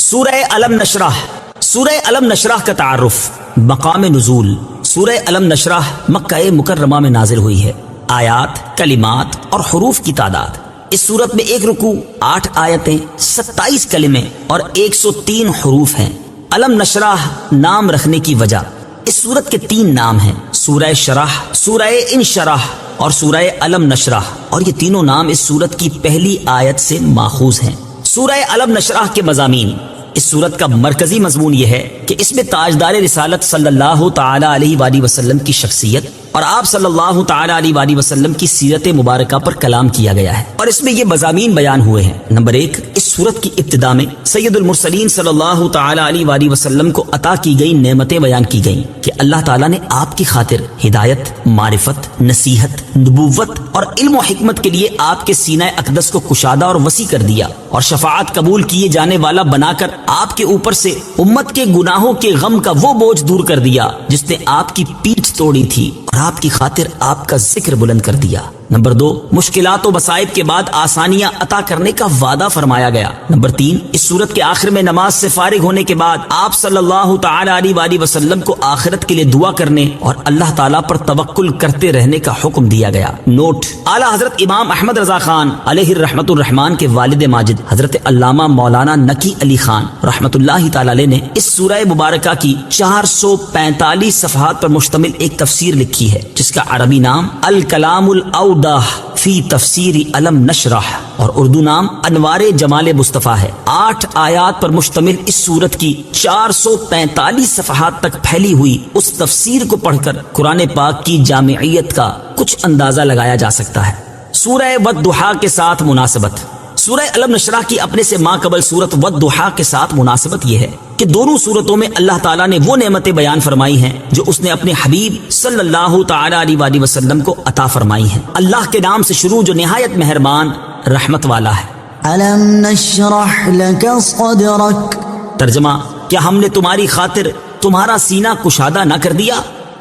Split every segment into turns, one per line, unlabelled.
سورہ علم نشرح۔ سورہ علم نشرح کا تعارف، مقام نزول۔ سورہ علم نشرح مکہ مکرمہ میں نازل ہوئی ہے۔ آیات، کلمات اور حروف کی تعداد، اس سورت میں 1 رکوع، 8 آیتیں، 27 کلمے اور 103 حروف ہیں۔ علم نشرح نام رکھنے کی وجہ، اس سورت کے 3 نام ہیں، سورہ شرح، سورہ انشرح اور سورہ علم نشرح، اور یہ تینوں نام اس سورت کی پہلی آیت سے ماخوذ ہیں۔ سورہ علم نشرح کے مضامین، اس سورت کا مرکزی مضمون یہ ہے کہ اس میں تاجدار رسالت صلی اللہ تعالی علیہ وآلہ وسلم کی شخصیت اور آپ صلی اللہ تعالی علیہ وآلہ وسلم کی سیرت مبارکہ پر کلام کیا گیا ہے، اور اس میں یہ مضامین بیان ہوئے ہیں۔ نمبر 1، اس سورت کی ابتدا میں سید المرسلین صلی اللہ تعالی علیہ وآلہ وسلم کو عطا کی گئی نعمتیں بیان کی گئیں کہ اللہ تعالیٰ نے آپ کی خاطر ہدایت، معرفت، نصیحت، نبوت اور علم و حکمت کے لیے آپ کے سینہ اقدس کو کشادہ اور وسیع کر دیا، اور شفاعت قبول کیے جانے والا بنا کر آپ کے اوپر سے امت کے گناہوں کے غم کا وہ بوجھ دور کر دیا جس نے آپ کی پیٹھ توڑی تھی، اور آپ کی خاطر آپ کا ذکر بلند کر دیا۔ نمبر 2، مشکلات و مصائب کے بعد آسانیاں عطا کرنے کا وعدہ فرمایا گیا۔ نمبر 3، اس سورت کے آخر میں نماز سے فارغ ہونے کے بعد آپ صلی اللہ تعالی علیہ وآلہ وسلم کو آخرت کے لیے دعا کرنے اور اللہ تعالیٰ پر توکل کرتے رہنے کا حکم دیا گیا۔ نوٹ: اعلیٰ حضرت امام احمد رضا خان علیہ الرحمۃ الرحمان کے والد ماجد حضرت علامہ مولانا نقی علی خان رحمۃ اللہ تعالی علیہ نے اس سورہ مبارکہ کی 445 صفحات پر مشتمل ایک تفسیر لکھی ہے، جس کا عربی نام الکلام الاوضح فی تفسیر علم نشرح اور اردو نام انوار جمال مصطفیٰ ہے۔ 8 آیات پر مشتمل اس سورت کی 445 صفحات تک پھیلی ہوئی اس تفسیر کو پڑھ کر قرآن پاک کی جامعیت کا کچھ اندازہ لگایا جا سکتا ہے۔ سورہ والضحیٰ کے ساتھ مناسبت، سورہ علم نشرح کی اپنے سے ماقبل سورت والضحیٰ کے ساتھ مناسبت یہ ہے کہ دونوں سورتوں میں اللہ تعالیٰ نے وہ نعمتیں بیان فرمائی ہیں جو اس نے اپنے حبیب صلی اللہ تعالی علیہ وآلہ وسلم کو عطا فرمائی ہیں۔ اللہ کے نام سے شروع جو نہایت مہربان، رحمت والا ہے۔
أَلَمْ نَشْرَحْ لَكَ صَدْرَكَ،
ترجمہ: کیا ہم نے تمہاری خاطر تمہارا سینہ کشادہ نہ کر دیا؟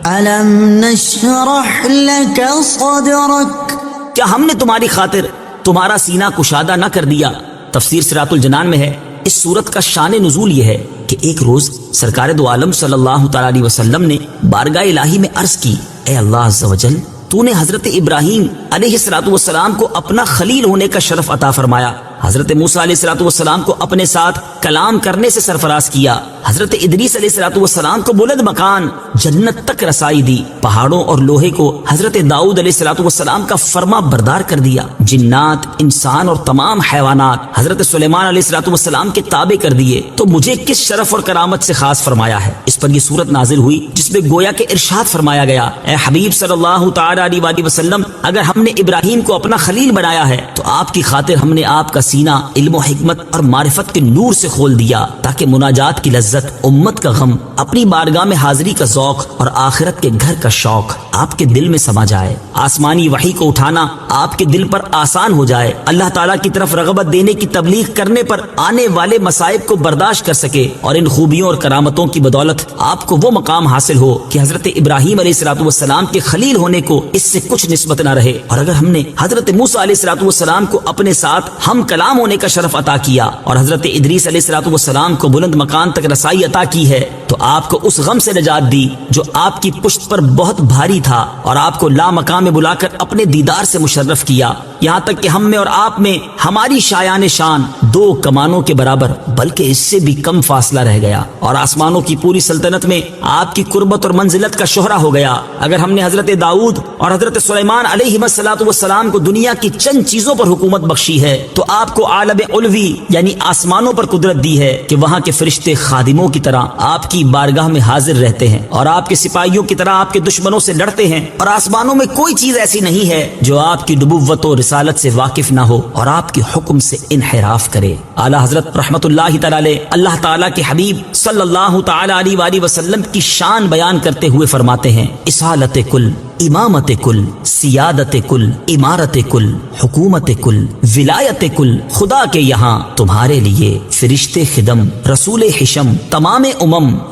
أَلَمْ نَشْرَحْ لَكَ صَدْرَكَ،
کیا ہم نے تمہاری خاطر تمہارا سینہ کشادہ نہ کر دیا؟ تفسیر صراط الجنان میں ہے، اس سورت کا شان نزول یہ ہے کہ ایک روز سرکار دو عالم صلی اللہ تعالی علیہ وسلم نے بارگاہ الہی میں عرض کی، اے اللہ عز و جل، تو نے حضرت ابراہیم علیہ السلام کو اپنا خلیل ہونے کا شرف عطا فرمایا، حضرت موسیٰ علیہ السلام کو اپنے ساتھ کلام کرنے سے سرفراز کیا، حضرت ادریس علیہ السلام کو بلند مکان جنت تک رسائی دی، پہاڑوں اور لوہے کو حضرت داؤد علیہ السلام کا فرما بردار کر دیا، جنات، انسان اور تمام حیوانات حضرت سلیمان علیہ السلام کے تابع کر دیے، تو مجھے کس شرف اور کرامت سے خاص فرمایا ہے؟ اس پر یہ سورت نازل ہوئی جس میں گویا کہ ارشاد فرمایا گیا، اے حبیب صلی اللہ تعالی علیہ وآلہ وسلم، اگر ہم نے ابراہیم کو اپنا خلیل بنایا ہے تو آپ کی خاطر ہم نے آپ کا سینہ علم و حکمت اور معرفت کے نور سے کھول دیا، تاکہ مناجات کی لذت، امت کا غم، اپنی بارگاہ میں حاضری کا ذوق اور آخرت کے گھر کا شوق آپ کے دل میں سما جائے، آسمانی وحی کو اٹھانا آپ کے دل پر آسان ہو جائے، اللہ تعالیٰ کی طرف رغبت دینے کی تبلیغ کرنے پر آنے والے مصائب کو برداشت کر سکے، اور ان خوبیوں اور کرامتوں کی بدولت آپ کو وہ مقام حاصل ہو کہ حضرت ابراہیم علیہ السلام کے خلیل ہونے کو اس سے کچھ نسبت نہ رہے، اور اگر ہم نے حضرت موسیٰ علیہ السلام کو اپنے ساتھ ہم کلام ہونے کا شرف عطا کیا اور حضرت ادریس علیہ السلام کو بلند مکان تک رسائی عطا کی ہے، تو آپ کو اس غم سے نجات دی جو آپ کی پشت پر بہت بھاری تھا، اور آپ کو لا مقام میں بلا کر اپنے دیدار سے مشرف کیا، یہاں تک کہ ہم میں اور آپ میں ہماری شایان شان 2 کمانوں کے برابر بلکہ اس سے بھی کم فاصلہ رہ گیا، اور آسمانوں کی پوری سلطنت میں آپ کی قربت اور منزلت کا شہرہ ہو گیا۔ اگر ہم نے حضرت داؤد اور حضرت سلیمان علیہ السلام کو دنیا کی چند چیزوں پر حکومت بخشی ہے، تو آپ کو عالم علوی یعنی آسمانوں پر قدرت دی ہے کہ وہاں کے فرشتے خادموں کی طرح آپ کی بارگاہ میں حاضر رہتے ہیں، اور آپ کے سپاہیوں کی طرح آپ کے دشمنوں سے لڑتے ہیں، اور آسمانوں میں کوئی چیز ایسی نہیں ہے جو آپ کی نبوت و رسالت سے واقف نہ ہو اور آپ کے حکم سے انحراف کرے۔ اعلیٰ حضرت رحمت اللہ تعالی علیہ اللہ تعالیٰ کے حبیب صلی اللہ تعالی علیہ وآلہ وسلم کی شان بیان کرتے ہوئے فرماتے ہیں، اصالت کل، امامت کل، سیادت کل، عمارت کل، حکومت کل، ولایت کل، خدا کے یہاں تمہارے لیے فرشتے خدم، رسول حشم، تمام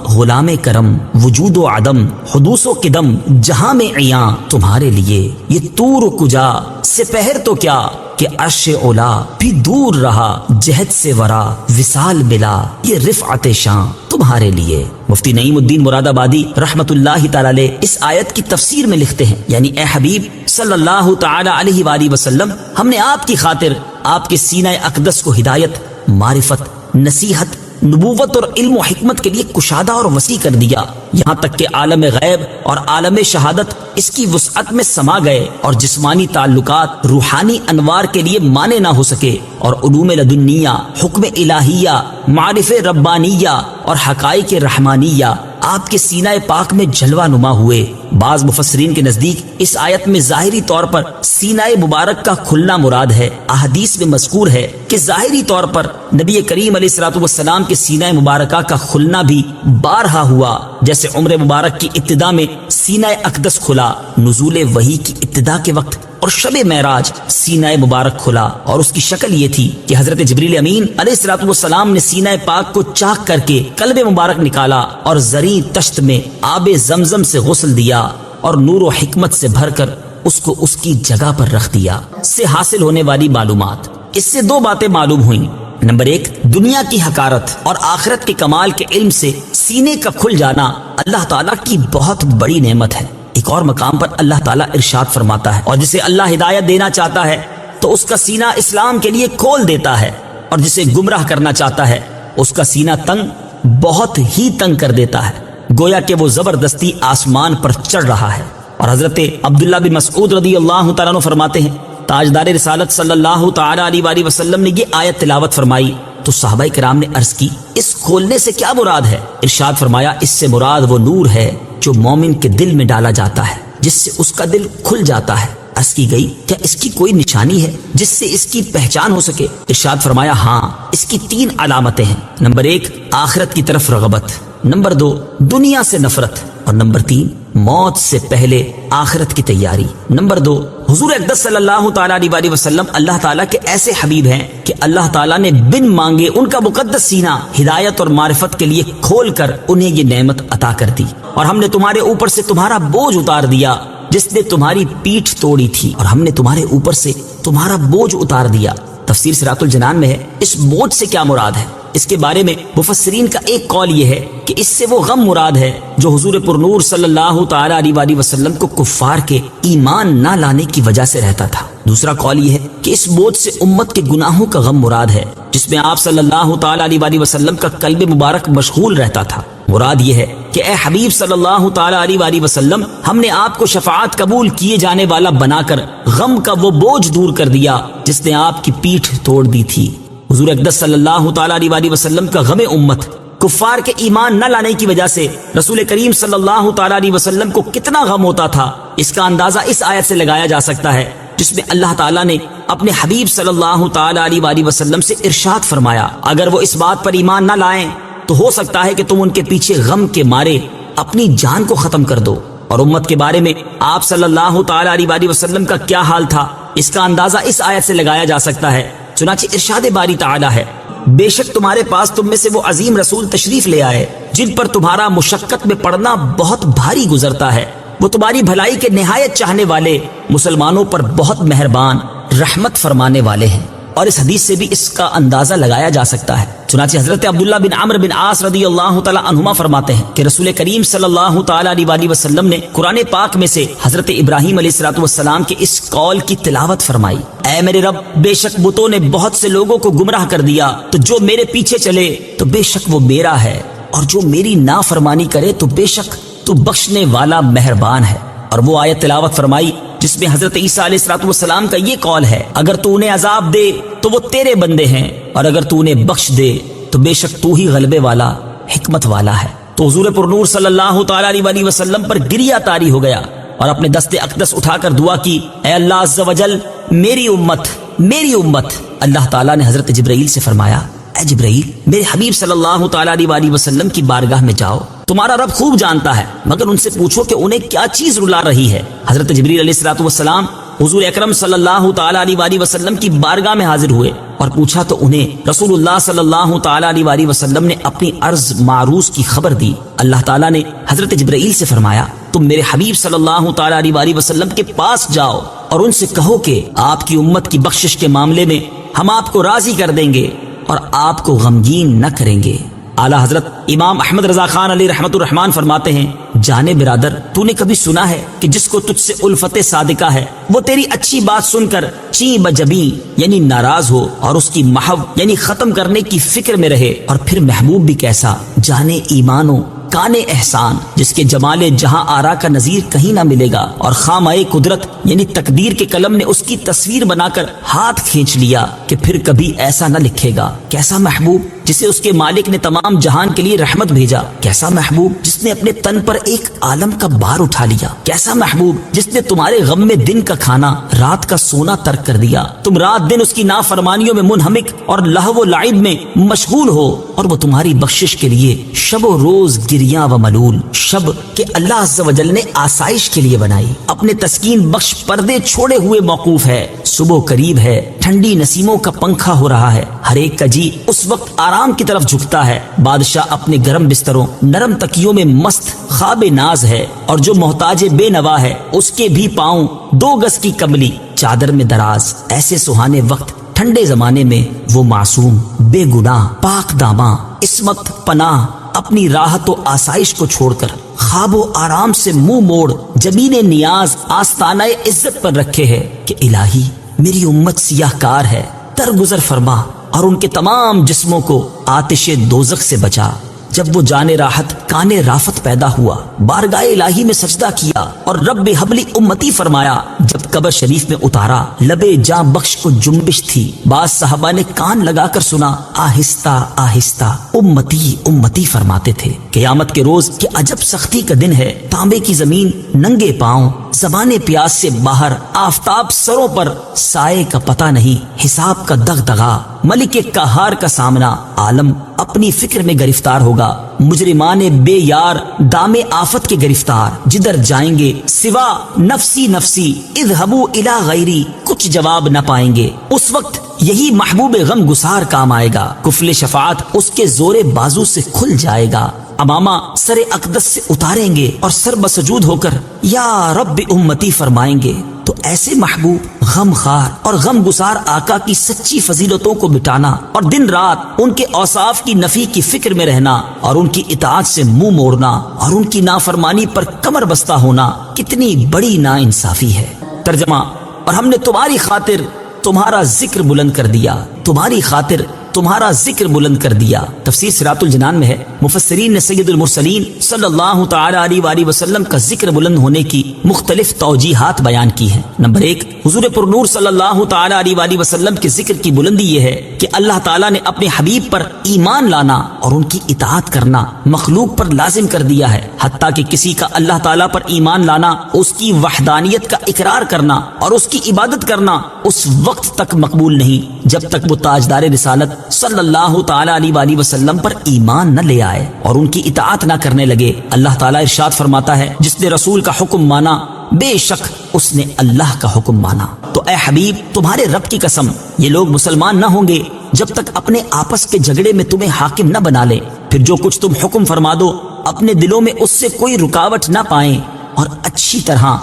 غلام کرم، وجود و عدم، حدوث و قدم، جہاں میں عیاں تمہارے لیے، یہ طور و کجا، سپہر تو کیا، کہ عرش اولا بھی دور رہا، جہد سے ورا وصال ملا، یہ رفعت شان تمہارے لیے۔ مفتی نعیم الدین مراد آبادی رحمت اللہ تعالی علیہ اس آیت کی تفسیر میں لکھتے ہیں، یعنی اے حبیب صلی اللہ تعالی علیہ وآلہ وسلم، ہم نے آپ کی خاطر آپ کے سینہ اقدس کو ہدایت، معرفت، نصیحت، نبوت اور علم و حکمت کے لیے کشادہ اور وسیع کر دیا، یہاں تک کہ عالم غیب اور عالم شہادت اس کی وسعت میں سما گئے اور جسمانی تعلقات روحانی انوار کے لیے مانے نہ ہو سکے، اور علوم لدنیہ، حکم الہیہ، معارف ربانیہ اور حقائق رحمانیہ آپ کے سینہ پاک میں جلوہ نما ہوئے۔ بعض مفسرین کے نزدیک اس آیت میں ظاہری طور پر سینہ مبارک کا کھلنا مراد ہے۔ احادیث میں مذکور ہے کہ ظاہری طور پر نبی کریم علیہ الصلوۃ والسلام کے سینہ مبارکہ کا کھلنا بھی بارہا ہوا، جیسے عمر مبارک کی ابتدا میں سینہ اقدس کھلا، نزول وحی کی ابتدا کے وقت اور شب معراج سینہ مبارک کھلا، اور اس کی شکل یہ تھی کہ حضرت جبریل امین علیہ الصلوۃ والسلام نے سینہ پاک کو چاک کر کے قلب مبارک نکالا اور زرعی تشت میں آب زمزم سے غسل دیا اور نور و حکمت سے بھر کر اس کو اس کی جگہ پر رکھ دیا۔ سے حاصل ہونے والی معلومات، اس سے دو باتیں معلوم ہوئیں۔ نمبر ایک، دنیا کی حقارت اور آخرت کے کمال کے علم سے سینے کا کھل جانا اللہ تعالیٰ کی بہت بڑی نعمت ہے۔ ایک اور مقام پر اللہ تعالیٰ ارشاد فرماتا ہے، اور جسے اللہ ہدایت دینا چاہتا ہے تو اس کا سینہ اسلام کے لیے کھول دیتا ہے، اور جسے گمراہ کرنا چاہتا ہے اس کا سینہ تنگ، بہت ہی تنگ کر دیتا ہے، گویا کہ وہ زبردستی آسمان پر چڑھ رہا ہے۔ اور حضرت عبداللہ بن مسعود رضی اللہ تعالیٰ عنہ فرماتے ہیں، تاجدار رسالت صلی اللہ تعالی علیہ وآلہ وسلم نے یہ آیت تلاوت فرمائی تو صحابہ کرام نے عرض کی، اس کھولنے سے کیا مراد ہے؟ ارشاد فرمایا، اس سے مراد وہ نور ہے جو مومن کے دل میں ڈالا جاتا ہے، جس سے اس کا دل کھل جاتا ہے۔ عرض کی گئی، کیا اس کی کوئی نشانی ہے جس سے اس کی پہچان ہو سکے؟ ارشاد فرمایا، ہاں، اس کی 3 علامتیں ہیں۔ نمبر 1، آخرت کی طرف رغبت، نمبر 2، دنیا سے نفرت، اور نمبر 3، موت سے پہلے آخرت کی تیاری۔ نمبر 2، حضور اقدس صلی اللہ تعالیٰ علیہ وآلہ وسلم اللہ تعالیٰ کے ایسے حبیب ہیں کہ اللہ تعالیٰ نے بن مانگے ان کا مقدس سینہ ہدایت اور معرفت کے لیے کھول کر انہیں یہ نعمت عطا کر دی، اور ہم نے تمہارے اوپر سے تمہارا بوجھ اتار دیا جس نے تمہاری پیٹھ توڑی تھی، اور ہم نے تمہارے اوپر سے تمہارا بوجھ اتار دیا۔ تفسیر صراط الجنان میں ہے، اس بوجھ سے کیا مراد ہے؟ اس کے بارے میں مفسرین کا ایک قول یہ ہے کہ اس سے وہ غم مراد ہے جو حضور پرنور صلی اللہ تعالی علیہ وآلہ وسلم کو کفار کے ایمان نہ لانے کی وجہ سے رہتا تھا۔ دوسرا قول یہ ہے کہ اس بوجھ سے امت کے گناہوں کا غم مراد ہے، جس میں آپ صلی اللہ تعالی علیہ وآلہ وسلم کا قلب مبارک مشغول رہتا تھا۔ مراد یہ ہے کہ اے حبیب صلی اللہ تعالی علیہ وآلہ وسلم، ہم نے آپ کو شفاعت قبول کیے جانے والا بنا کر غم کا وہ بوجھ دور کر دیا جس نے آپ کی پیٹھ توڑ دی تھی۔ حضور اقدس صلی اللہ تعالی علیہ وآلہ وسلم کا غم امت کفار کے ایمان نہ لانے کی وجہ سے رسول کریم صلی اللہ تعالی علیہ وسلم کو کتنا غم ہوتا تھا، اس کا اندازہ اس آیت سے لگایا جا سکتا ہے، جس میں اللہ تعالیٰ نے اپنے حبیب صلی اللہ تعالی علیہ وآلہ وسلم سے ارشاد فرمایا، اگر وہ اس بات پر ایمان نہ لائیں تو ہو سکتا ہے کہ تم ان کے پیچھے غم کے مارے اپنی جان کو ختم کر دو۔ اور امت کے بارے میں آپ صلی اللہ تعالی علیہ وآلہ وسلم کا کیا حال تھا، اس کا اندازہ اس آیت سے لگایا جا سکتا ہے۔ چنانچہ ارشاد باری تعالی ہے، بے شک تمہارے پاس تم میں سے وہ عظیم رسول تشریف لے آئے جن پر تمہارا مشقت میں پڑنا بہت بھاری گزرتا ہے، وہ تمہاری بھلائی کے نہایت چاہنے والے، مسلمانوں پر بہت مہربان، رحمت فرمانے والے ہیں۔ اور اس حدیث سے بھی اس کا اندازہ لگایا جا سکتا ہے۔ چنانچہ حضرت عبداللہ بن عمرو بن عاص رضی اللہ تعالی عنہما فرماتے ہیں کہ رسول کریم صلی اللہ تعالی علیہ وآلہ وسلم نے قرآن پاک میں سے حضرت ابراہیم علیہ الصلوۃ والسلام کے اس قول کی تلاوت فرمائی، اے میرے رب، بے شک بتوں نے بہت سے لوگوں کو گمراہ کر دیا، تو جو میرے پیچھے چلے تو بے شک وہ میرا ہے، اور جو میری نافرمانی کرے تو بے شک تو بخشنے والا مہربان ہے۔ اور وہ آیت تلاوت فرمائی جس میں حضرت عیسیٰ علیہ الصلوۃ والسلام کا یہ قول ہے، اگر تو انہیں عذاب دے تو وہ تیرے بندے ہیں، اور اگر تو انہیں بخش دے تو بے شک تو ہی غلبے والا، حکمت والا ہے۔ تو حضور پرنور صلی اللہ تعالی علیہ وآلہ وسلم پر گریہ طاری ہو گیا اور اپنے دست اقدس اٹھا کر دعا کی، اے اللہ عز و جل، میری امت، میری امت۔ اللہ تعالیٰ نے حضرت جبرائیل سے فرمایا، اے جبرائیل، میرے حبیب صلی اللہ تعالی علیہ وآلہ وسلم کی بارگاہ میں جاؤ، تمہارا رب خوب جانتا ہے، مگر ان سے پوچھو کہ انہیں کیا چیز رلا رہی ہے۔ حضرت جبرائیل علیہ الصلوۃ والسلام حضور اکرم صلی اللہ تعالی علیہ وآلہ وسلم کی بارگاہ میں حاضر ہوئے اور پوچھا تو انہیں رسول اللہ صلی اللہ تعالی علیہ وآلہ وسلم نے اپنی عرض معروض کی خبر دی۔ اللہ تعالیٰ نے حضرت جبرائیل سے فرمایا، تم میرے حبیب صلی اللہ تعالی علیہ وسلم کے پاس جاؤ اور ان سے کہو کہ آپ کی امت کی بخشش کے معاملے میں ہم آپ کو راضی کر دیں گے اور آپ کو غمگین نہ کریں گے۔ اعلیٰ حضرت امام احمد رضا خان علیہ رحمت الرحمان فرماتے ہیں، جانے برادر، تو نے کبھی سنا ہے کہ جس کو تجھ سے الفت صادقہ ہے وہ تیری اچھی بات سن کر چیں بجبیں یعنی ناراض ہو اور اس کی محو یعنی ختم کرنے کی فکر میں رہے؟ اور پھر محبوب بھی کیسا، جانے ایمانو کانے احسان، جس کے جمال جہاں آرا کا نظیر کہیں نہ ملے گا، اور خامۂ قدرت یعنی تقدیر کے قلم نے اس کی تصویر بنا کر ہاتھ کھینچ لیا کہ پھر کبھی ایسا نہ لکھے گا۔ کیسا محبوب جسے اس کے مالک نے تمام جہان کے لیے رحمت بھیجا، کیسا محبوب جس نے اپنے تن پر ایک عالم کا بار اٹھا لیا، کیسا محبوب جس نے تمہارے غم میں دن کا کھانا رات کا سونا ترک کر دیا، تم رات دن اس کی نافرمانیوں میں منہمک اور لہو و لعب میں مشغول ہو، اور وہ تمہاری بخشش کے لیے شب و روز گریاں و ملول، شب کہ اللہ عز و جل نے آسائش کے لیے بنائی، اپنے تسکین بخش پردے چھوڑے ہوئے موقوف ہے، صبح قریب ہے، ٹھنڈی نسیموں کا پنکھا ہو رہا ہے، ہر ایک کا جی اس وقت آرام کی طرف جھکتا ہے، بادشاہ اپنے گرم بستروں نرم تکیوں میں مست خواب ناز ہے، اور جو محتاج بے نوا ہے اس کے بھی پاؤں 2 گز کی کملی چادر میں دراز۔ ایسے سہانے وقت ٹھنڈے زمانے میں وہ معصوم بے گناہ پاک داماں عصمت پناہ اپنی راحت و آسائش کو چھوڑ کر خواب و آرام سے منہ موڑ جبین نیاز آستانہ عزت پر رکھے ہے کہ الہی میری امت سیاہ کار ہے، درگزر فرما اور ان کے تمام جسموں کو آتش دوزخ سے بچا۔ جب وہ جان راحت کان رافت پیدا ہوا، بارگاہ الہی میں سجدہ کیا اور رب حبلی امتی فرمایا، جب قبر شریف میں اتارا لبے جاں بخش کو جنبش تھی، بعض صحابہ نے کان لگا کر سنا، آہستہ آہستہ امتی امتی فرماتے تھے۔ قیامت کے روز کہ عجب سختی کا دن ہے، تانبے کی زمین ننگے پاؤں، زبانے پیاس سے باہر، آفتاب سروں پر، سائے کا پتہ نہیں، حساب کا دغدغا، ملک قہار کا سامنا، عالم اپنی فکر میں گرفتار ہوگا، مجرمان بے یار دام آفت کے گرفتار، جدھر جائیں گے سوا نفسی نفسی اذهبوا الی غیری، کچھ جواب نہ پائیں گے۔ اس وقت یہی محبوب غم گسار کام آئے گا، کفل شفاعت اس کے زور بازو سے کھل جائے گا، امامہ سر اقدس سے اتاریں گے اور سر بسجود ہو کر یا رب امتی فرمائیں گے۔ تو ایسے محبوب غم خار اور غم گسار آقا کی سچی فضیلتوں کو مٹانا اور دن رات ان کے اوصاف کی نفی کی فکر میں رہنا اور ان کی اطاعت سے منہ موڑنا اور ان کی نافرمانی پر کمر بستہ ہونا کتنی بڑی ناانصافی ہے۔ ترجمہ، اور ہم نے تمہاری خاطر تمہارا ذکر بلند کر دیا، تمہاری خاطر تمہارا ذکر بلند کر دیا۔ تفسیر صراط الجنان میں ہے، مفسرین نے سید المرسلین صلی اللہ تعالی علیہ وآلہ وسلم کا ذکر بلند ہونے کی مختلف توجیحات بیان کی ہیں۔ نمبر 1، حضور پر نور صلی اللہ تعالی علیہ وآلہ وسلم کے ذکر کی بلندی یہ ہے کہ اللہ تعالیٰ نے اپنے حبیب پر ایمان لانا اور ان کی اطاعت کرنا مخلوق پر لازم کر دیا ہے، حتیٰ کہ کسی کا اللہ تعالیٰ پر ایمان لانا، اس کی وحدانیت کا اقرار کرنا اور اس کی عبادت کرنا اس وقت تک مقبول نہیں جب تک وہ تاجدار رسالت صلی اللہ تعالی علیہ وآلہ وسلم پر ایمان نہ لے آئے اور ان کی اطاعت نہ کرنے لگے۔ اللہ تعالیٰ ارشاد فرماتا ہے، جس نے رسول کا حکم مانا بے شک اس نے اللہ کا حکم مانا۔ تو اے حبیب، تمہارے رب کی قسم، یہ لوگ مسلمان نہ ہوں گے جب تک اپنے آپس کے جھگڑے میں تمہیں حاکم نہ بنا لے، پھر جو کچھ تم حکم فرما دو اپنے دلوں میں اس سے کوئی رکاوٹ نہ پائیں اور اچھی طرح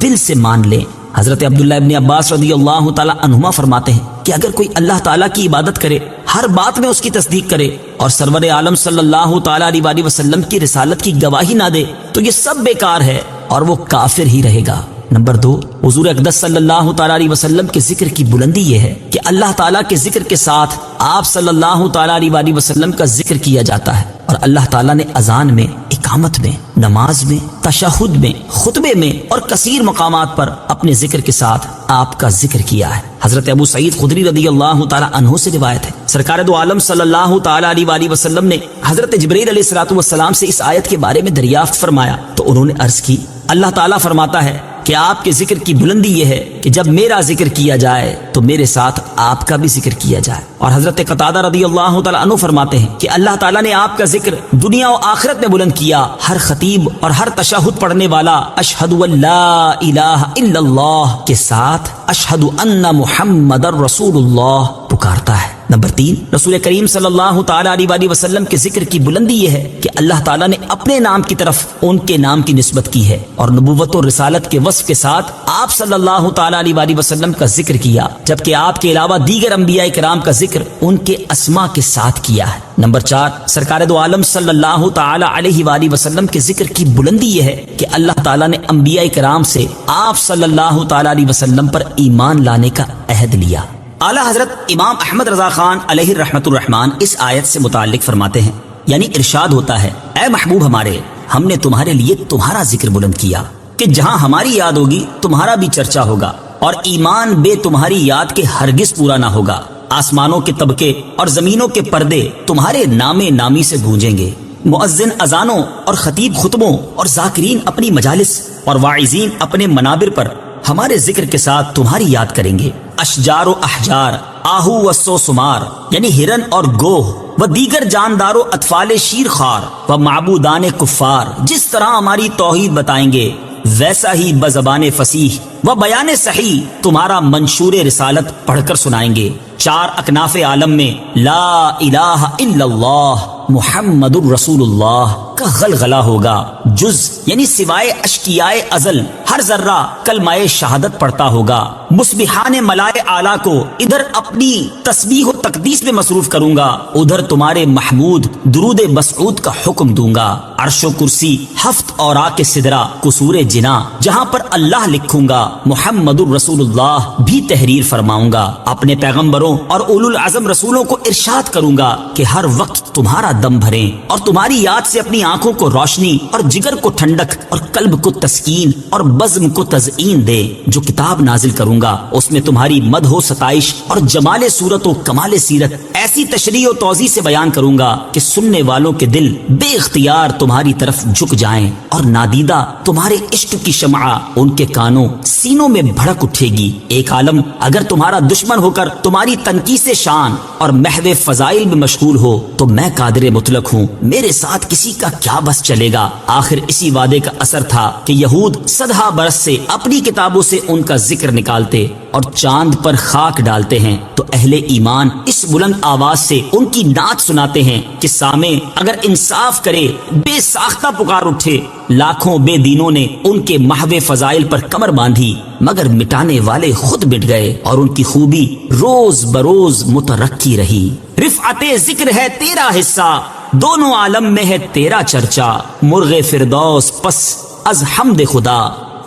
دل سے مان لیں۔ حضرت عبداللہ ابن عباس رضی اللہ تعالی عنہما فرماتے ہیں کہ اگر کوئی اللہ تعالیٰ کی عبادت کرے، ہر بات میں اس کی تصدیق کرے اور سرور عالم صلی اللہ تعالی علیہ وآلہ وسلم کی رسالت کی گواہی نہ دے تو یہ سب بیکار ہے اور وہ کافر ہی رہے گا۔ نمبر 2، حضور اقدس صلی اللہ تعالی علیہ وسلم کے ذکر کی بلندی یہ ہے کہ اللہ تعالیٰ کے ذکر کے ساتھ آپ صلی اللہ تعالی علیہ وآلہ وسلم کا ذکر کیا جاتا ہے، اور اللہ تعالیٰ نے اذان میں، اقامت میں، نماز میں، تشہد میں، خطبے میں اور کثیر مقامات پر اپنے ذکر کے ساتھ آپ کا ذکر کیا ہے۔ حضرت ابو سعید خدری رضی اللہ تعالی عنہ سے روایت ہے، سرکار دو عالم صلی اللہ تعالی علیہ وآلہ وسلم نے حضرت جبرائیل علیہ الصلوۃ والسلام سے اس آیت کے بارے میں دریافت فرمایا تو انہوں نے عرض کی، اللہ تعالیٰ فرماتا ہے کہ آپ کے ذکر کی بلندی یہ ہے کہ جب میرا ذکر کیا جائے تو میرے ساتھ آپ کا بھی ذکر کیا جائے۔ اور حضرت قتادہ رضی اللہ تعالیٰ عنہ فرماتے ہیں کہ اللہ تعالیٰ نے آپ کا ذکر دنیا و آخرت میں بلند کیا، ہر خطیب اور ہر تشہد پڑھنے والا اشہد ان لا الہ الا اللہ کے ساتھ اشہد ان محمد رسول اللہ پکارتا ہے۔ نمبر 3، رسول کریم صلی اللہ تعالیٰ علیہ وسلم کے ذکر کی بلندی یہ ہے کہ اللہ تعالیٰ نے اپنے نام کی طرف ان کے نام کی نسبت کی ہے اور نبوت و رسالت کے وصف کے ساتھ آپ صلی اللہ تعالیٰ علیہ وسلم کا ذکر کیا، جبکہ آپ کے علاوہ دیگر انبیاء کرام کا ذکر ان کے اسما کے ساتھ کیا ہے۔ نمبر 4، سرکار دو عالم صلی اللہ تعالیٰ علیہ وسلم کے ذکر کی بلندی یہ ہے کہ اللہ تعالیٰ نے انبیاء کرام سے آپ صلی اللہ تعالیٰ علیہ وسلم پر ایمان لانے کا عہد لیا۔ اعلیٰ حضرت امام احمد رضا خان علیہ رحمت الرحمن اس آیت سے متعلق فرماتے ہیں، یعنی ارشاد ہوتا ہے، اے محبوب ہمارے، ہم نے تمہارے لیے تمہارا ذکر بلند کیا کہ جہاں ہماری یاد ہوگی تمہارا بھی چرچا ہوگا، اور ایمان بے تمہاری یاد کے ہرگز پورا نہ ہوگا۔ آسمانوں کے طبقے اور زمینوں کے پردے تمہارے نام نامی سے گونجیں گے، مؤذن اذانوں اور خطیب خطبوں اور ذاکرین اپنی مجالس اور واعظین اپنے منابر پر ہمارے ذکر کے ساتھ تمہاری یاد کریں گے۔ اشجار و احجار، آہو و سو سمار یعنی ہرن اور گوہ و دیگر جاندار و اطفال شیر خوار و معبودان کفار جس طرح ہماری توحید بتائیں گے، ویسا ہی بزبان فصیح و بیان صحیح تمہارا منشور رسالت پڑھ کر سنائیں گے۔ 4 اکناف عالم میں لا الہ الا اللہ محمد الرسول اللہ کا غلغلہ ہوگا، جز یعنی سوائے اشکیائے ازل ہر ذرہ کلمہ شہادت پڑھتا ہوگا۔ مسبحان ملائے اعلیٰ کو ادھر اپنی تسبیح و تقدیس میں مصروف کروں گا، ادھر تمہارے محمود درود مسعود کا حکم دوں گا۔ عرش و کرسی، ہفت اورا کے سدرہ، قصور جنا جہاں پر اللہ لکھوں گا، محمد الرسول اللہ بھی تحریر فرماؤں گا۔ اپنے پیغمبروں اور اولو العزم رسولوں کو ارشاد کروں گا کہ ہر وقت تمہارا دم بھریں اور تمہاری یاد سے اپنی آنکھوں کو روشنی اور جگر کو ٹھنڈک اور قلب کو تسکین اور بزم کو تزئین دے۔ جو کتاب نازل کروں گا اس میں تمہاری مدح و ستائش اور جمال صورت و کمال سیرت ایسی تشریح و توضیح سے بیان کروں گا کہ سننے والوں کے دل بے اختیار تمہاری طرف جھک جائیں، اور نادیدہ تمہارے عشق کی شمع ان کے کانوں سینوں میں بھڑک اٹھے گی۔ ایک عالم اگر تمہارا دشمن ہو کر تمہاری تنقیص شان اور محو فضائل میں مشغول ہو تو میں قادر مطلق ہوں، میرے ساتھ کسی کا کیا بس چلے گا۔ آخر اسی وعدے کا اثر تھا کہ یہود 100 برس سے اپنی کتابوں سے ان کا ذکر نکالتے اور چاند پر خاک ڈالتے ہیں، تو اہل ایمان اس بلند آواز سے ان کی نعت سناتے ہیں کہ سامع اگر انصاف کرے، بے ساختہ پکار اٹھے۔ لاکھوں بے دینوں نے ان کے محو فضائل پر کمر باندھی، مگر مٹانے والے خود مٹ گئے اور ان کی خوبی روز بروز مترقی رہی۔ رفعت ذکر ہے تیرا حصہ، دونوں عالم میں ہے تیرا چرچا، مرغ فردوس پس از حمد خدا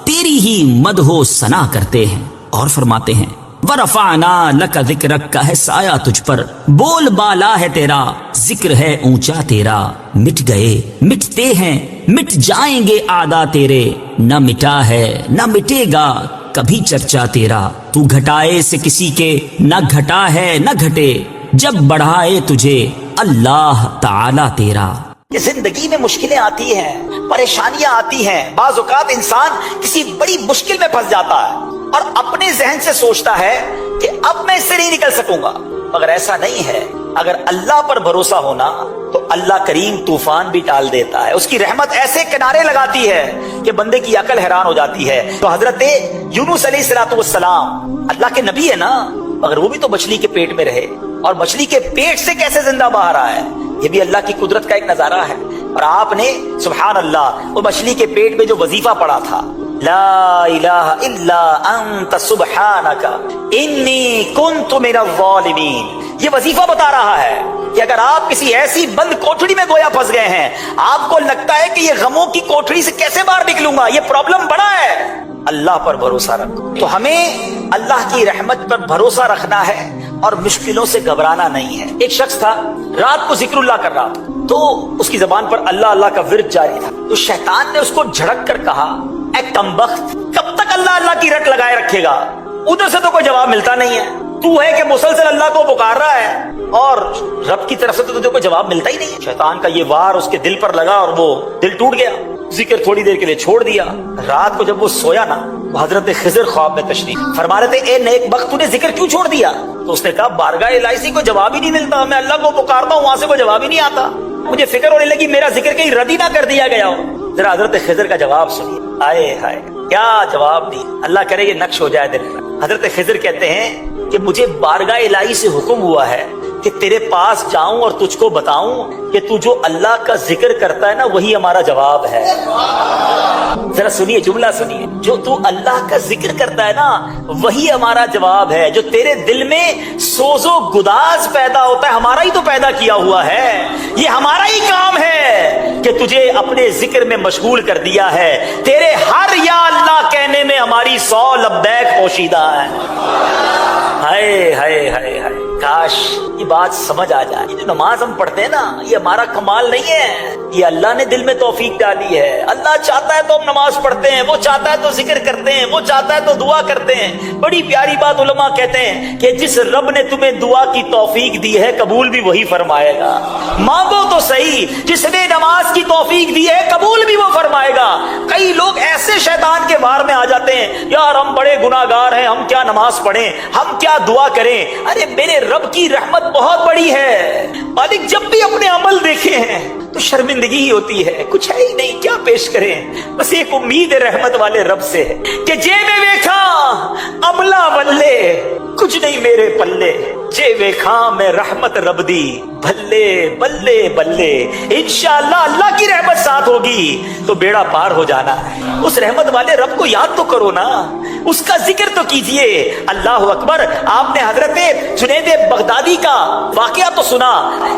تیری ہی مدح و ثنا کرتے ہیں۔ اور فرماتے ہیں وَرَفَعْنَا لَكَ ذِكْرَكَ کا ہے سایہ تجھ پر، بول بالا ہے تیرا، ذکر ہے اونچا تیرا۔ مٹ گئے، مٹتے ہیں، مٹ جائیں گے اعداء تیرے، نہ مٹا ہے نہ مٹے گا کبھی چرچا تیرا۔ تو گھٹائے سے کسی کے نہ گھٹا ہے نہ گھٹے، جب بڑھائے تجھے اللہ تعالی تیرا۔
کہ زندگی میں مشکلیں آتی ہیں، پریشانیاں آتی ہیں، بعض اوقات انسان کسی بڑی مشکل میں پھنس جاتا ہے اور اپنے ذہن سے سوچتا ہے کہ اب میں اس سے نہیں نکل سکوں گا، مگر ایسا نہیں ہے۔ اگر اللہ پر بھروسہ ہونا تو اللہ کریم طوفان بھی ٹال دیتا ہے، اس کی رحمت ایسے کنارے لگاتی ہے کہ بندے کی عقل حیران ہو جاتی ہے۔ تو حضرت یونس علیہ السلام اللہ کے نبی ہے نا، مگر وہ بھی تو مچھلی کے پیٹ میں رہے، اور مچھلی کے پیٹ سے کیسے زندہ باہر آیا ہے، یہ بھی اللہ کی قدرت کا ایک نظارہ ہے۔ اور آپ نے سبحان اللہ وہ مچھلی کے پیٹ میں جو وظیفہ پڑھا تھا، لا الہ الا انت سبحانک انی کنت من الظالمین، یہ وظیفہ بتا رہا ہے کہ اگر آپ کسی ایسی بند کوٹھڑی میں گویا پھنس گئے ہیں، آپ کو لگتا ہے کہ یہ غموں کی کوٹھڑی سے کیسے باہر نکلوں گا، یہ پرابلم بڑا ہے، اللہ پر بھروسہ رکھو۔ تو ہمیں اللہ کی رحمت پر بھروسہ رکھنا ہے اور مشکلوں سے گھبرانا نہیں ہے۔ ایک شخص تھا، رات کو ذکر اللہ کر رہا تھا، تو اس کی زبان پر اللہ اللہ کا ورد جاری تھا، تو شیطان نے اس کو جھڑک کر کہا، اے کمبخت، کب تک اللہ اللہ کی رٹ لگائے رکھے گا، ادھر سے تو کوئی جواب ملتا نہیں ہے، تو ہے کہ مسلسل اللہ کو پکار رہا ہے اور رب کی طرف سے تو تجھے کوئی جواب ملتا ہی نہیں ہے۔ شیطان کا یہ وار اس کے دل پر لگا اور وہ دل ٹوٹ گیا، ذکر تھوڑی دیر کے لیے چھوڑ دیا۔ رات کو جب وہ سویا نا، وہ حضرت خضر خواب میں تشریف فرما رہے تھے، اے نیک بخت، تو نے ذکر کیوں چھوڑ دیا؟ تو اس نے کہا، بارگاہ الہی سے کوئی جواب ہی نہیں ملتا، میں اللہ کو پکارتا ہوں، وہاں سے کوئی جواب ہی نہیں آتا، مجھے فکر ہونے لگی میرا ذکر کہیں رد ہی نہ کر دیا گیا ہو۔ ذرا حضرت خضر کا جواب سنیے، آئے ہائے کیا جواب دی، اللہ کرے یہ نقش ہو جائے دل میں۔ حضرت خضر کہتے ہیں کہ مجھے بارگاہ الہی سے حکم ہوا ہے کہ تیرے پاس جاؤں اور تجھ کو بتاؤں کہ تو جو اللہ کا ذکر کرتا ہے نا وہی ہمارا جواب ہے. ذرا سنیے, جملہ سنیے, جو تو اللہ کا ذکر کرتا ہے نا وہی ہمارا جواب ہے. جو تیرے دل میں سوز و گداز پیدا ہوتا ہے ہمارا ہی تو پیدا کیا ہوا ہے, یہ ہمارا ہی کام ہے کہ تجھے اپنے ذکر میں مشغول کر دیا ہے. تیرے ہر یا اللہ کہنے میں ہماری 100 لبیک پوشیدہ ہے. ہائے ہائے ہائے ہائے, کاش یہ بات سمجھ آ جائے. یہ جو نماز ہم پڑھتے ہیں نا یہ ہمارا کمال نہیں ہے, یہ اللہ نے دل میں توفیق ڈالی ہے. اللہ چاہتا ہے تو ہم نماز پڑھتے ہیں, وہ چاہتا ہے تو ذکر کرتے ہیں, وہ چاہتا ہے تو دعا کرتے ہیں. بڑی پیاری بات علماء کہتے ہیں کہ جس رب نے تمہیں دعا کی توفیق دی ہے قبول بھی وہی فرمائے گا. مانگو تو صحیح, جس نے نماز کی توفیق دی ہے قبول بھی وہ فرمائے گا. کئی لوگ ایسے شیطان کے وار میں آ جاتے ہیں, یار ہم بڑے گناہگار ہیں, ہم کیا نماز پڑھیں, ہم کیا دعا کریں. ارے میرے رب کی رحمت بہت بڑی ہے. مالک جب بھی اپنے عمل دیکھے ہیں تو شرمندگی ہی ہوتی ہے, کچھ ہے ہی نہیں, کیا پیش کریں. بس ایک امید رحمت والے رب سے ہے کہ جے میں ویکھا عملہ ولے کچھ نہیں میرے پلے, جے ویکھا میں رحمت رب دی بھلے بلے بلے. انشاءاللہ اللہ کی رحمت ساتھ ہوگی تو بیڑا پار ہو جانا ہے. اس رحمت والے رب کو یاد تو کرو نا, اس کا ذکر تو کیجئے. اللہ اکبر. آپ نے حضرت جنید بغدادی کا واقعہ تو سنا.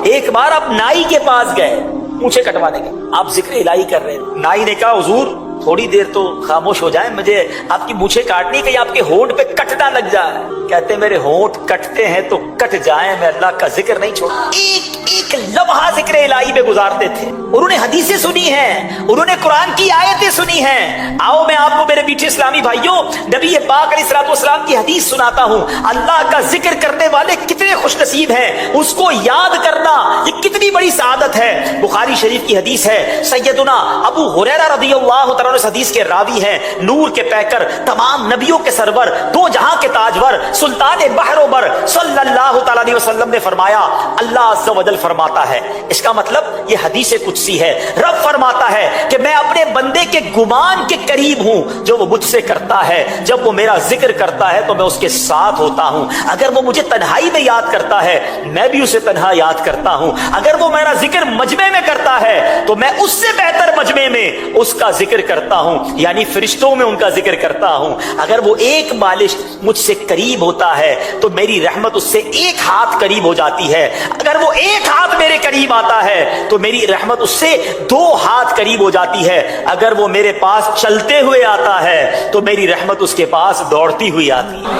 ایک بار آپ نائی کے پاس گئے مونچھیں کٹوانے کے, آپ ذکر الہی کر رہے ہیں. نائی نے کہا حضور تھوڑی دیر تو خاموش ہو جائیں, مجھے آپ کی مونچھیں کاٹنی, کہیں آپ کے ہونٹ پہ کٹ نہ لگ جائے. کہتے میرے ہونٹ کٹتے ہیں تو کٹ جائیں, میں اللہ کا ذکر نہیں چھوڑ. ایک ایک لمحہ ذکر الہی پہ گزارتے تھے. انہوں نے حدیثیں سنی ہیں, انہوں نے قرآن کی آیتیں سنی ہیں. آؤ میں آپ کو میرے میٹھے اسلامی بھائیوں نبی پاک علیہ الصلوۃ والسلام کی حدیث سناتا ہوں. اللہ کا ذکر کرنے والے کتنے خوش نصیب ہیں, اس کو یاد کرنا یہ کتنی بڑی سعادت ہے. بخاری شریف کی حدیث ہے, سیدنا ابو ہریرہ رضی اللہ تعالیٰ اس حدیث کے راوی ہیں, نور کے پیکر, تمام نبیوں کے سرور, دو جہاں کے تاجور, سلطان بحر و بر صلی اللہ تعالیٰ علیہ وسلم نے فرمایا, اللہ عز و جل فرماتا ہے. اس کا مطلب یہ حدیث قدسی ہے. رب فرماتا ہے کہ میں اپنے بندے کے گمان کے قریب ہوں جو وہ مجھ سے کرتا ہے. جب وہ میرا ذکر کرتا ہے تو میں اس کے ساتھ ہوتا ہوں. اگر وہ مجھے تنہائی میں یاد کرتا ہے میں بھی اسے تنہا یاد کرتا ہوں. اگر وہ میرا ذکر مجمع میں کرتا ہے تو میں اس سے بہتر مجمع میں اس کا ذکر کرتا ہوں, یعنی فرشتوں میں ان کا ذکر کرتا ہوں. اگر وہ ایک بالش مجھ سے قریب ہوتا ہے تو میری رحمت اس سے ایک ہاتھ قریب ہو جاتی ہے. اگر وہ ایک ہاتھ میرے قریب آتا ہے تو میری رحمت اس سے 2 ہاتھ قریب ہو جاتی ہے. اگر وہ میرے پاس چلتے ہوئے آتا ہے تو میری رحمت اس کے پاس دوڑتی ہوئی آتی ہے.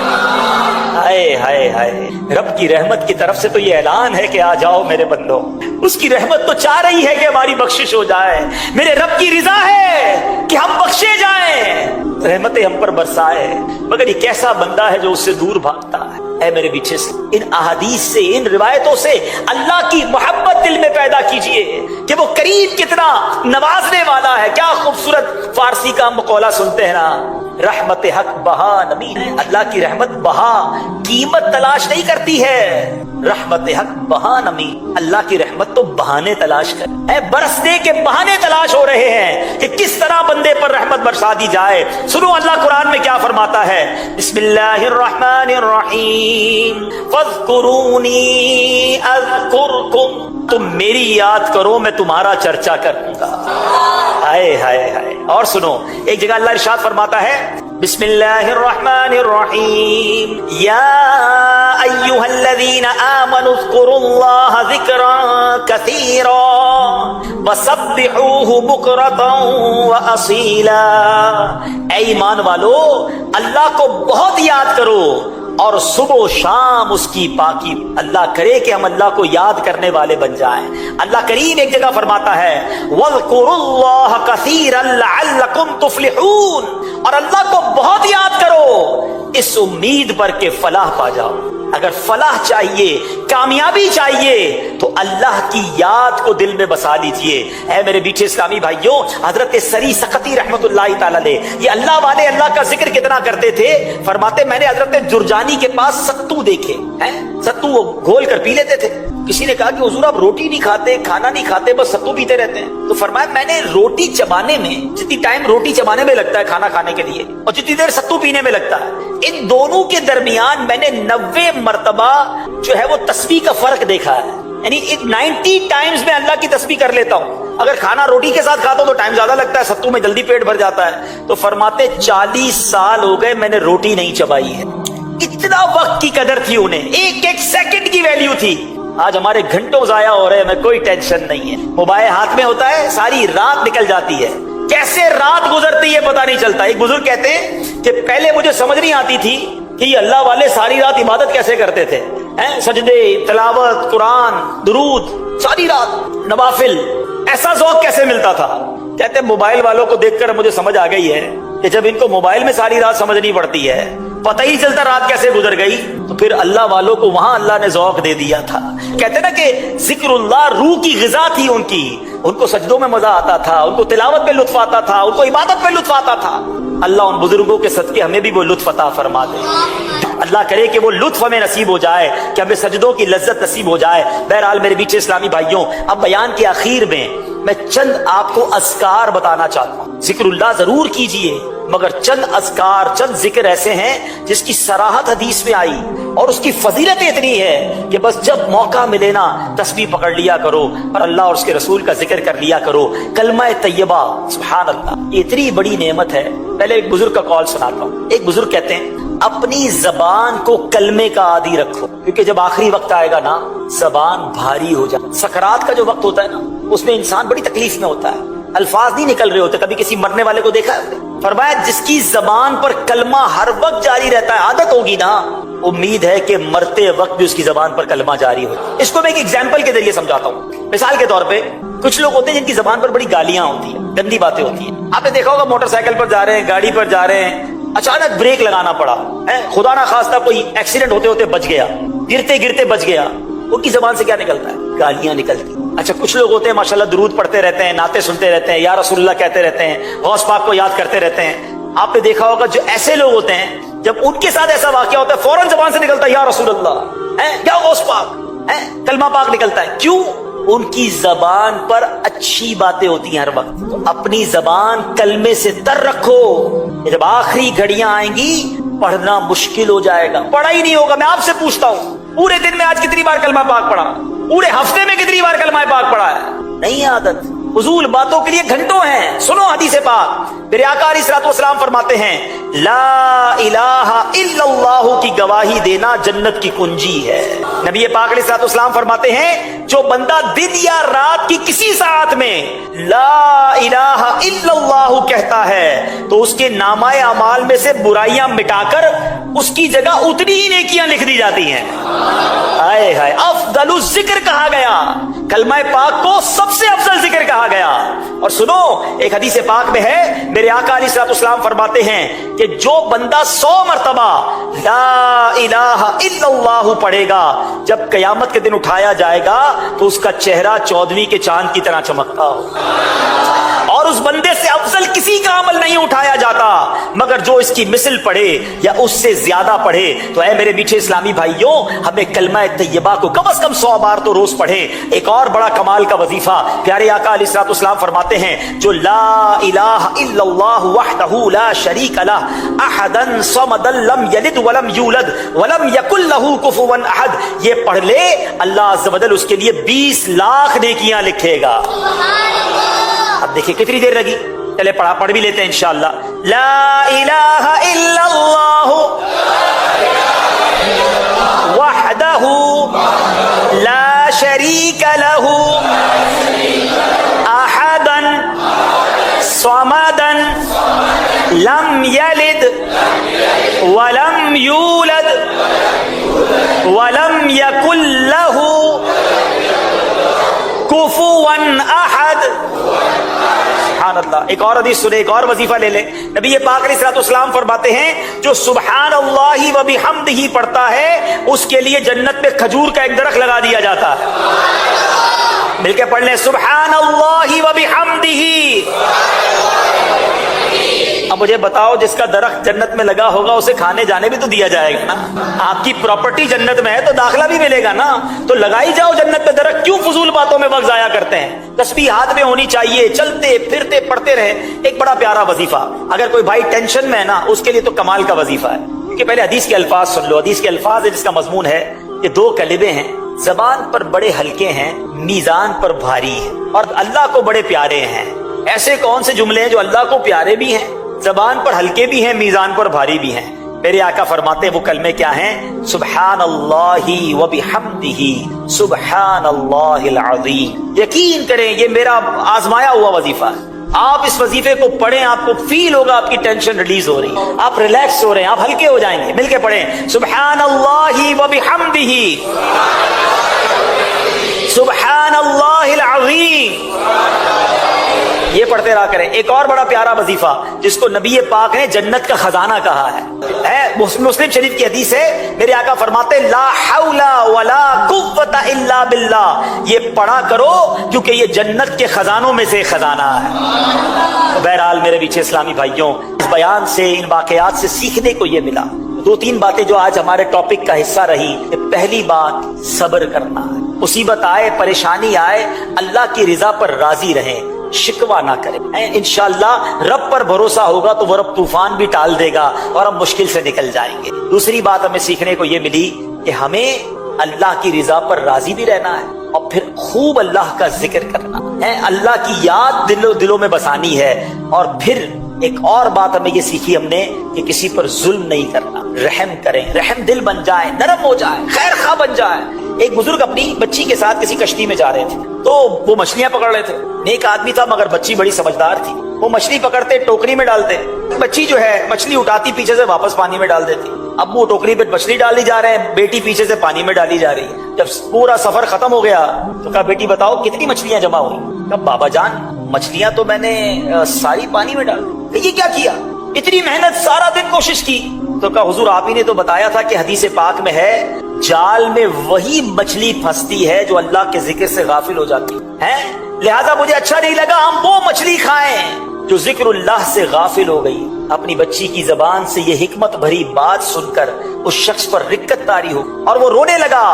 ہائے ہائے ہائے, رب کی رحمت کی طرف سے تو یہ اعلان ہے کہ آ جاؤ میرے بندو. اس کی رحمت تو چاہ رہی ہے کہ ہماری بخشش ہو جائے. میرے رب کی رضا ہے کہ ہم بخشے جائیں, رحمتیں ہم پر برسائے. مگر یہ کیسا بندہ ہے جو اس سے دور بھاگتا ہے. اے میرے پیچھے سے ان احادیث سے, ان روایتوں سے اللہ کی محبت دل میں پیدا کیجئے کہ وہ کریم کتنا نوازنے والا ہے. کیا خوبصورت فارسی کا مقولہ سنتے ہیں نا, رحمت حق بہا نمی. اللہ کی رحمت بہا قیمت تلاش نہیں کرتی ہے, رحمت حق بہا نمی. اللہ کی رحمت تو بہانے تلاش کر, اے برسنے کے بہانے تلاش ہو رہے ہیں کہ کس طرح بندے پر رحمت برسا دی جائے. سنو اللہ قرآن میں کیا فرماتا ہے, بسم اللہ الرحمن الرحیم, فاذکرونی اذکرکم. تم میری یاد کرو میں تمہارا چرچا کروں گا. ہائے ہائے ہائے. اور سنو ایک جگہ اللہ ارشاد فرماتا ہے, بسم اللہ الرحمن الرحیم, یا ایھا الذین آمنوا اذکروا اللہ ذکرا کثیرا وسبحوہ بکرۃ واصیلا. اے ایمان والو اللہ کو بہت یاد کرو اور صبح و شام اس کی پاکی. اللہ کرے کہ ہم اللہ کو یاد کرنے والے بن جائیں. اللہ کریم ایک جگہ فرماتا ہے, وَاذْكُرُوا اللَّهَ كَثِيرًا لَعَلَّكُمْ تُفْلِحُونَ. اور اللہ کو بہت یاد کرو اس امید پر کہ فلاح پا جاؤ. اگر فلاح چاہیے, کامیابی چاہیے تو اللہ کی یاد کو دل میں بسا لیجئے. اے میرے بیٹھے اسلامی بھائیوں, حضرت سری سقطی رحمت اللہ تعالی علیہ, یہ اللہ والے اللہ کا ذکر کتنا کرتے تھے. فرماتے میں نے حضرت جرجانی کے پاس ستو دیکھے ہیں, ستو وہ گھول کر پی لیتے تھے. کسی نے کہا کہ حضور آپ روٹی نہیں کھاتے, کھانا نہیں کھاتے, بس ستو پیتے رہتے ہیں. تو فرمایا میں نے روٹی چبانے میں جتنی ٹائم روٹی چبانے میں لگتا ہے کھانا کھانے کے لیے, اور جتنی دیر ستو پینے میں لگتا ہے, ان دونوں کے درمیان میں نے 90 مرتبہ جو ہے وہ تسبیح کا فرق دیکھا ہے. یعنی 90 ٹائمز میں اللہ کی تسبیح کر لیتا ہوں. اگر کھانا روٹی کے ساتھ کھاتا ہوں تو ٹائم زیادہ لگتا ہے, ستو میں جلدی پیٹ بھر جاتا ہے. تو فرماتے 40 سال ہو گئے میں نے روٹی نہیں چبائی ہے. اتنا وقت کی قدر تھی انہیں, ایک ایک سیکنڈ کی ویلیو تھی. آج ہمارے گھنٹوں ضائع ہو رہے ہیں, میں کوئی ٹینشن نہیں ہے. موبائل ہاتھ میں ہوتا ہے, ساری رات نکل جاتی ہے, کیسے رات گزرتی ہے پتہ نہیں چلتا. ایک بزرگ کہتے ہیں کہ پہلے مجھے سمجھ نہیں آتی تھی کہ یہ اللہ والے ساری رات عبادت کیسے کرتے تھے, سجدے, تلاوت, قرآن, درود, ساری رات نوافل, ایسا ذوق کیسے ملتا تھا. کہتے ہیں موبائل والوں کو دیکھ کر مجھے سمجھ آ گئی ہے کہ جب ان کو موبائل میں ساری رات سمجھنی پڑتی ہے, پتہ ہی چلتا رات کیسے گزر گئی, تو پھر اللہ والوں کو وہاں اللہ نے ذوق دے دیا تھا. کہتے ہیں نا کہ ذکر اللہ روح کی غذا تھی ان کی, ان کو سجدوں میں مزہ آتا تھا, ان کو تلاوت میں لطف آتا تھا, ان کو عبادت میں لطف آتا تھا. اللہ ان بزرگوں کے صدقے ہمیں بھی وہ لطف عطا فرما دے. اللہ کرے کہ وہ لطف ہمیں نصیب ہو جائے, کہ ہمیں سجدوں کی لذت نصیب ہو جائے. بہرحال میرے بیچے اسلامی بھائیوں, اب بیان کے آخر میں میں چند آپ کو اذکار بتانا چاہتا ہوں. ذکر اللہ ضرور کیجئے, مگر چند اذکار, چند ذکر ایسے ہیں جس کی صراحت حدیث میں آئی اور اس کی فضیلت اتنی ہے کہ بس جب موقع ملے نا تسبیح پکڑ لیا کرو اور اللہ اور اس کے رسول کا ذکر کر لیا کرو. کلمہ طیبہ, سبحان اللہ, اتنی بڑی نعمت ہے. پہلے ایک بزرگ کا قول سناتا ہوں. ایک بزرگ کہتے ہیں اپنی زبان کو کلمے کا عادی رکھو, کیونکہ جب آخری وقت آئے گا نا زبان بھاری ہو جائے. سکرات کا جو وقت ہوتا ہے نا اس میں انسان بڑی تکلیف میں ہوتا ہے, الفاظ نہیں نکل رہے ہوتے. کبھی کسی مرنے والے کو دیکھا ہے؟ فرمایا جس کی زبان پر کلمہ ہر وقت جاری رہتا ہے, عادت ہوگی نا, امید ہے کہ مرتے وقت بھی اس کی زبان پر کلمہ جاری ہو. اس کو میں ایک ایگزامپل کے ذریعے سمجھاتا ہوں. مثال کے طور پہ کچھ لوگ ہوتے ہیں جن کی زبان پر بڑی گالیاں ہوتی ہیں, گندی باتیں ہوتی ہیں. آپ نے دیکھا ہوگا موٹر سائیکل پر جا رہے ہیں, گاڑی پر جا رہے ہیں, اچانک بریک لگانا پڑا, خدا نہ خواستہ کوئی ایکسیڈنٹ ہوتے ہوتے بچ گیا, گرتے گرتے بچ گیا. ان کی زبان سے کیا نکلتا ہے؟ گالیاں نکلتی. اچھا کچھ لوگ ہوتے ہیں ماشاءاللہ درود پڑھتے رہتے ہیں, نعتیں سنتے رہتے ہیں, یا رسول اللہ کہتے رہتے ہیں, غوث پاک کو یاد کرتے رہتے ہیں. آپ نے دیکھا ہوگا جو ایسے لوگ ہوتے ہیں جب ان کے ساتھ ایسا واقعہ ہوتا ہے فوراً زبان سے نکلتا ہے یا رسول اللہ, یا غوث پاک, کلمہ پاک نکلتا ہے. کیوں؟ ان کی زبان پر اچھی باتیں ہوتی ہیں ہر وقت. تو اپنی زبان کلمے سے تر رکھو. جب آخری گھڑیاں آئیں گی پڑھنا مشکل ہو جائے گا, پڑھا ہی نہیں ہوگا. میں آپ سے پوچھتا ہوں پورے دن میں آج کتنی بار کلمہ پاک پڑھا, پورے ہفتے میں کتنی بار کلمہ پاک پڑھا ہے؟ نہیں عادت. فضول باتوں کے لیے گھنٹوں ہیں. سنو حدیث پاک, میرے آقا علیہ الصلوۃ والسلام فرماتے ہیں لا الہ الا اللہ کی گواہی دینا جنت کی کنجی ہے. نبی پاک علیہ الصلوۃ والسلام فرماتے ہیں جو بندہ دن یا رات کی کسی ساعت میں لا الہ الا اللہ کہتا ہے تو اس کے نامہ اعمال میں سے برائیاں مٹا کر اس کی جگہ اتنی ہی نیکیاں لکھ دی جاتی ہیں. ہائے ہائے, افضل الذکر کہا گیا, کلمہ پاک کو سب سے افضل ذکر کہا گیا. اور سنو ایک حدیث پاک میں ہے, میرے آقا علیہ الصلوۃ والسلام فرماتے ہیں کہ جو بندہ 100 مرتبہ لا الہ الا اللہ پڑھے گا جب قیامت کے دن اٹھایا جائے گا تو اس کا چہرہ 14ویں کے چاند کی طرح چمکتا ہو. اور اس بندے سے افضل کسی کا عمل نہیں اٹھایا جاتا مگر جو اس کی مثل پڑھے یا اس سے زیادہ پڑھے. تو اے میرے میٹھے اسلامی بھائیوں, ہمیں کلمہ طیبہ کو کم از کم 100 بار تو روز پڑھیں. ایک اور بڑا کمال کا وظیفہ پیارے آقا علیہ الصلوۃ والسلام فرماتے ہیں جو لا الہ الا اللہ وحدہ لا شریک لہ احدا صمدا لم یلد ولم یولد ولم یکن لہ کفوا احد, یہ پڑھ لے اللہ عز و جل اس کے لیے 20 لاکھ نیکیاں لکھے گا. اب دیکھیں کتنی دیر لگی, چلے پڑھ بھی لیتے ہیں انشاءاللہ. لا الہ الا اللہ وحدہ لا شریک لہ احدا صمدا لم یلد ولم یولد ولم یکن لہ کفوا احد. سبحان اللہ. ایک اور حدیث سنے, ایک اور وظیفہ لے لیں. نبی پاک علیہ الصلوۃ والسلام فرماتے ہیں جو سبحان اللہ و بحمدہ پڑھتا ہے اس کے لیے جنت میں کھجور کا ایک درخت لگا دیا جاتا ہے. مل کے پڑھ لیں سبحان اللہ و بحمدہ. اب مجھے بتاؤ جس کا درخت جنت میں لگا ہوگا اسے کھانے جانے بھی تو دیا جائے گا نا. آپ کی پراپرٹی جنت میں ہے تو داخلہ بھی ملے گا نا. تو لگائی جاؤ جنت میں درخت, کیوں فضول باتوں میں وقت ضائع کرتے ہیں؟ تسبیح ہاتھ میں ہونی چاہیے, چلتے پھرتے پڑھتے رہے. ایک بڑا پیارا وظیفہ, اگر کوئی بھائی ٹینشن میں ہے نا اس کے لیے تو کمال کا وظیفہ ہے. کہ پہلے حدیث کے الفاظ سن لو. حدیث کے الفاظ جس کا مضمون ہے کہ دو کلمے ہیں زبان پر بڑے ہلکے ہیں میزان پر بھاری ہیں اور اللہ کو بڑے پیارے ہیں. ایسے کون سے جملے ہیں جو اللہ کو پیارے بھی ہیں, زبان پر ہلکے بھی ہیں, میزان پر بھاری بھی ہیں؟ میرے آقا فرماتے ہیں وہ کلمے کیا ہیں؟ سبحان اللہ و بحمدہ سبحان اللہ العظیم. یقین کریں یہ میرا آزمایا ہوا وظیفہ ہے. آپ اس وظیفے کو پڑھیں, آپ کو فیل ہوگا آپ کی ٹینشن ریلیز ہو رہی, آپ ریلیکس ہو رہے ہیں, آپ ہلکے ہو جائیں گے. مل کے پڑھیں سبحان اللہ و بحمدہ سبحان اللہ العظیم. یہ پڑھتے رہا کریں. ایک اور بڑا پیارا وظیفہ جس کو نبی پاک نے جنت کا خزانہ کہا ہے, مسلم شریف کی حدیث ہے. میرے آقا فرماتے لا حول ولا قوت الا باللہ. یہ پڑھا کرو کیونکہ یہ جنت کے خزانوں میں سے ایک خزانہ ہے. بہرحال میرے پیچھے اسلامی بھائیوں, اس بیان سے ان واقعات سے سیکھنے کو یہ ملا. دو تین باتیں جو آج ہمارے ٹاپک کا حصہ رہی. پہلی بات صبر کرنا ہے. مصیبت آئے, پریشانی آئے, اللہ کی رضا پر راضی رہیں, شکوہ نہ کریں. انشاءاللہ رب پر بھروسہ ہوگا تو وہ رب طوفان بھی ٹال دے گا اور ہم مشکل سے نکل جائیں گے. دوسری بات ہمیں سیکھنے کو یہ ملی کہ ہمیں اللہ کی رضا پر راضی بھی رہنا ہے اور پھر خوب اللہ کا ذکر کرنا ہے, اللہ کی یاد دلوں میں بسانی ہے. اور پھر ایک اور بات ہمیں یہ سیکھی ہم نے کہ کسی پر ظلم نہیں کرنا, رحم کریں, رحم دل بن جائے, نرم ہو جائے, خیر خواہ بن جائے. ایک بزرگ اپنی بچی کے ساتھ کسی کشتی میں جا رہے تھے تو وہ مچھلیاں پکڑ رہے تھے. نیک آدمی تھا مگر بچی بڑی سمجھدار تھی. وہ مچھلی پکڑتے ٹوکری میں ڈالتے, بچی جو ہے مچھلی اٹھاتی پیچھے سے واپس پانی میں ڈال دیتی. اب وہ ٹوکری پہ مچھلی ڈالی جا رہے ہیں, بیٹی پیچھے سے پانی میں ڈالی جا رہی ہے. جب پورا سفر ختم ہو گیا تو کہا بیٹی بتاؤ کتنی مچھلیاں جمع ہوئی؟ کہا بابا جان مچھلیاں تو میں نے ساری پانی میں ڈال دی. یہ کیا کیا؟ اتنی محنت, سارا دن کوشش کی. تو کہا حضور آپ ہی نے تو بتایا تھا کہ حدیث پاک میں ہے جال میں وہی مچھلی پھنستی ہے جو اللہ کے ذکر سے غافل ہو جاتی ہے. لہذا مجھے اچھا نہیں لگا ہم وہ مچھلی کھائیں جو ذکر اللہ سے غافل ہو گئی. اپنی بچی کی زبان سے یہ حکمت بھری بات سن کر اس شخص پر رکت طاری ہو اور وہ رونے لگا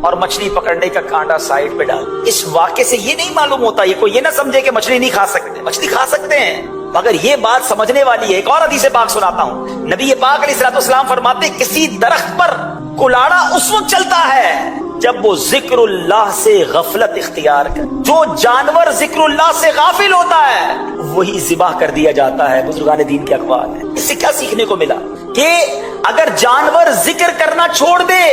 اور مچھلی پکڑنے کا کانٹا سائڈ پہ ڈال. اس واقعے سے یہ نہیں معلوم ہوتا, یہ کوئی یہ نہ سمجھے کہ مچھلی نہیں کھا سکتے, مچھلی کھا سکتے ہیں مگر یہ بات سمجھنے والی ہے. ایک اور حدیث پاک سناتا ہوں. نبی پاک علیہ الصلوۃ والسلام فرماتے کسی درخت پر کلاڑا اس وقت چلتا ہے جب وہ ذکر اللہ سے غفلت اختیار کر. جو جانور ذکر اللہ سے غافل ہوتا ہے وہی ذبح کر دیا جاتا ہے. بزرگان دین کے اقوال ہیں. اس سے کیا سیکھنے کو ملا کہ اگر جانور ذکر کرنا چھوڑ دے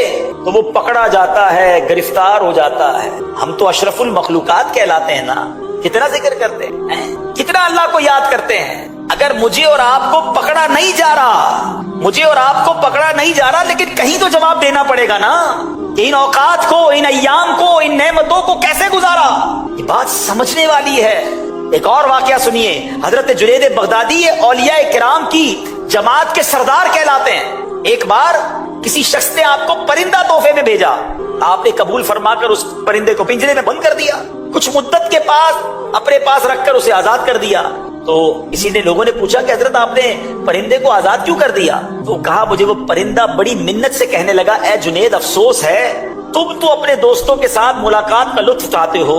تو وہ پکڑا جاتا ہے, گرفتار ہو جاتا ہے. ہم تو اشرف المخلوقات کہلاتے ہیں نا, کتنا ذکر کرتے ہیں, کتنا اللہ کو یاد کرتے ہیں. اگر مجھے اور آپ کو پکڑا نہیں جا رہا, مجھے اور آپ کو پکڑا نہیں جا رہا, لیکن کہیں تو جواب دینا پڑے گا نا. ان اوقات کو, ان ایام کو, ان نعمتوں کو کیسے گزارا, یہ بات سمجھنے والی ہے. ایک اور واقعہ سنیے. حضرت جنید بغدادی اولیاء کرام کی جماعت کے سردار کہلاتے ہیں. ایک بار کسی شخص نے آپ کو پرندہ تحفے میں بھیجا, آپ نے قبول فرما کر اس پرندے کو پنجرے میں بند کر دیا. کچھ مدت کے بعد اپنے پاس رکھ کر اسے آزاد کر دیا. تو اسی نے لوگوں نے پوچھا کہ حضرت آپ نے پرندے کو آزاد کیوں کر دیا؟ تو کہا مجھے وہ پرندہ بڑی منت سے کہنے لگا اے جنید افسوس ہے تم تو اپنے دوستوں کے ساتھ ملاقات کا لطف اٹھاتے ہو,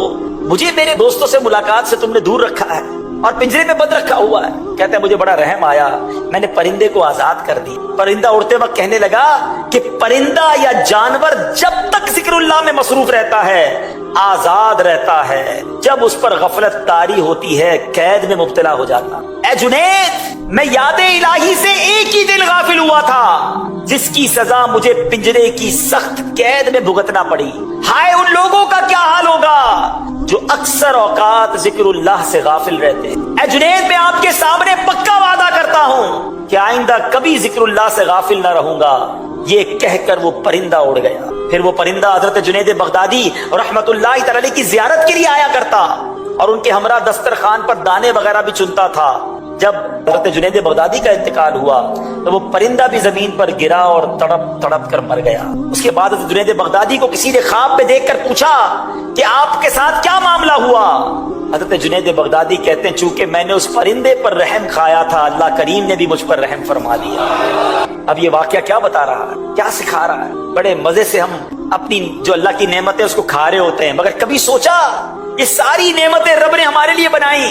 مجھے میرے دوستوں سے ملاقات سے تم نے دور رکھا ہے اور پنجرے میں بند رکھا ہوا ہے. کہتے ہیں مجھے بڑا رحم آیا, میں نے پرندے کو آزاد کر دی. پرندہ اڑتے وقت کہنے لگا کہ پرندہ یا جانور جب تک ذکر اللہ میں مصروف رہتا ہے آزاد رہتا ہے, جب اس پر غفلت طاری ہوتی ہے قید میں مبتلا ہو جاتا. اے جنید میں یاد الہی سے ایک ہی دن غافل ہوا تھا جس کی سزا مجھے پنجرے کی سخت قید میں بھگتنا پڑی. ہائے ان لوگوں کا کیا حال ہوگا جو اکثر اوقات ذکر اللہ سے غافل رہتے ہیں. اے جنید میں آپ کے سامنے پکا وعدہ کرتا ہوں کہ آئندہ کبھی ذکر اللہ سے غافل نہ رہوں گا. یہ کہہ کر وہ پرندہ اڑ گیا. پھر وہ پرندہ حضرت جنید بغدادی رحمت اللہ تعالی کی زیارت کے لیے آیا کرتا اور ان کے ہمراہ دسترخوان پر دانے وغیرہ بھی چنتا تھا. جب حضرت جنید بغدادی کا انتقال ہوا تو وہ پرندہ بھی زمین پر گرا اور تڑپ تڑپ کر مر گیا. اس کے بعد حضرت جنید بغدادی کو کسی نے خواب میں دیکھ کر پوچھا کہ آپ کے ساتھ کیا معاملہ ہوا؟ حضرت جنید بغدادی کہتے ہیں چونکہ میں نے اس پرندے پر رحم کھایا تھا اللہ کریم نے بھی مجھ پر رحم فرما دیا. اب یہ واقعہ کیا بتا رہا ہے, کیا سکھا رہا ہے؟ بڑے مزے سے ہم اپنی جو اللہ کی نعمتیں اس کو کھا رہے ہوتے ہیں, مگر کبھی سوچا یہ ساری نعمتیں رب نے ہمارے لیے بنائی,